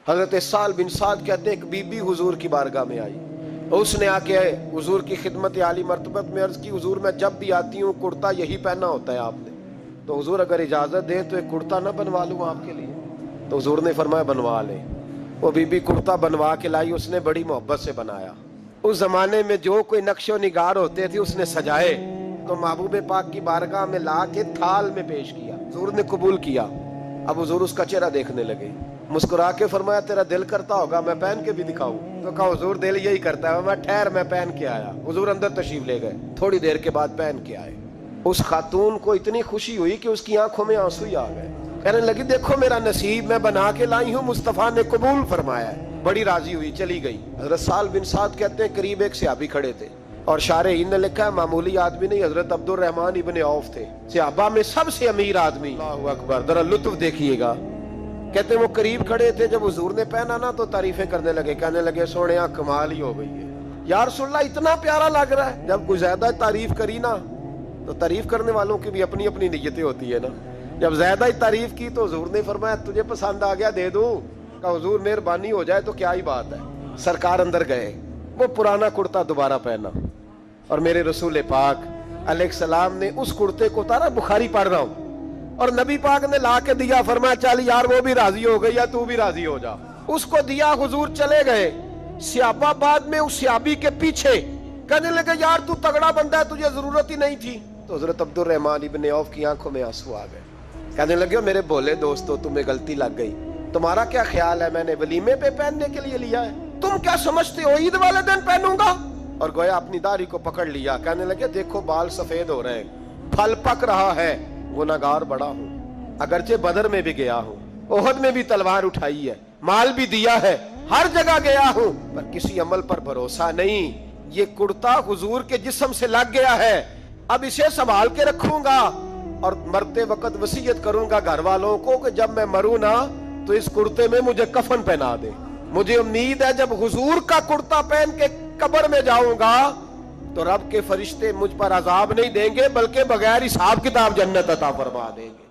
حضرت سہل بن سعد کہتے ہیں ایک بی بی حضور کی بارگاہ میں آئی، اس نے آ کے حضور کی خدمت عالی مرتبت میں عرض کی، حضور میں جب بھی آتی ہوں کرتا یہی پہننا ہوتا ہے آپ نے، تو حضور اگر اجازت دے تو ایک کرتا نہ بنوا لوں آپ کے لیے؟ تو حضور نے فرمایا بنوا لے۔ وہ بی بی کرتا بنوا کے لائی، اس نے بڑی محبت سے بنایا۔ اس زمانے میں جو کوئی نقش و نگار ہوتے تھے اس نے سجائے تو محبوب پاک کی بارگاہ میں لا کے تھال میں پیش کیا، حضور نے قبول کیا۔ اب حضور اس کا چہرہ دیکھنے لگے، مسکرا کے فرمایا تیرا دل کرتا ہوگا میں پہن کے بھی دکھاؤں؟ تو کہا حضور دل یہی کرتا ہے، میں ٹھہر میں پہن کے آیا۔ حضور اندر تشریف لے گئے، تھوڑی دیر کے بعد پہن کے آئے۔ اس خاتون کو اتنی خوشی ہوئی کہ اس کی آنکھوں میں آنسو ہی آ گئے، کہنے لگی دیکھو میرا نصیب، میں بنا کے لائی ہوں، مصطفیٰ نے قبول فرمایا ہے۔ بڑی راضی ہوئی، چلی گئی۔ حضرت سہل بن سعد کہتے ہیں قریب ایک صحابی کھڑے تھے، اور شارحین نے لکھا ہے معمولی آدمی نہیں، حضرت عبد الرحمن ابن عوف تھے، صحابہ میں سب سے امیر آدمی۔ اللہ اکبر، ذرا لطف دیکھیے گا۔ کہتے ہیں وہ قریب کھڑے تھے، جب حضور نے پہنا نا تو تعریفیں کرنے لگے، کہنے لگے سونیا کمال ہی ہو گئی ہے یا رسول اللہ، اتنا پیارا لگ رہا ہے۔ جب کوئی زیادہ تعریف کری نا تو تعریف کرنے والوں کی بھی اپنی اپنی نیتیں ہوتی ہے نا، جب زیادہ ہی تعریف کی تو حضور نے فرمایا تجھے پسند آ گیا دے دوں؟ کہا حضور مہربانی ہو جائے تو کیا ہی بات ہے۔ سرکار اندر گئے، وہ پرانا کرتا دوبارہ پہنا، اور میرے رسول پاک علیہ السلام نے اس کرتے کو اتارا، بخاری پڑھ رہا ہوں، اور نبی پاک نے لا کے دیا، فرمایا چل یار وہ بھی راضی ہو گئی یا تو بھی راضی ہو جا۔ اس کو دیا، حضور چلے گئے۔ صحابہ بعد میں اس صحابی کے پیچھے کہنے لگے یار تو تگڑا بندہ ہے، تجھے ضرورت ہی نہیں تھی۔ تو حضرت عبد الرحمن ابن عوف کی آنکھوں میں آنسو آ گئے، کہنے لگے میرے بھولے دوستو تمہیں غلطی لگ گئی، تمہارا کیا خیال ہے میں نے ولیمے پہ پہننے کے لیے لیا ہے؟ تم کیا سمجھتے ہو عید والے دن پہنوں گا؟ اور گویا اپنی داڑھی کو پکڑ لیا، کہنے لگے دیکھو بال سفید ہو رہے ہیں، پھل پک رہا ہے، گناہگار بڑا ہوں، اگرچہ بدر میں بھی گیا ہوں، احد میں بھی تلوار اٹھائی ہے، مال بھی دیا ہے، ہر جگہ گیا ہوں، پر کسی عمل پر بھروسہ نہیں۔ یہ کرتا حضور کے جسم سے لگ گیا ہے، اب اسے سنبھال کے رکھوں گا، اور مرتے وقت وصیت کروں گا گھر والوں کو کہ جب میں مروں نا تو اس کرتے میں مجھے کفن پہنا دے۔ مجھے امید ہے جب حضور کا کرتا پہن کے قبر میں جاؤں گا تو رب کے فرشتے مجھ پر عذاب نہیں دیں گے، بلکہ بغیر حساب کتاب جنت عطا فرما دیں گے۔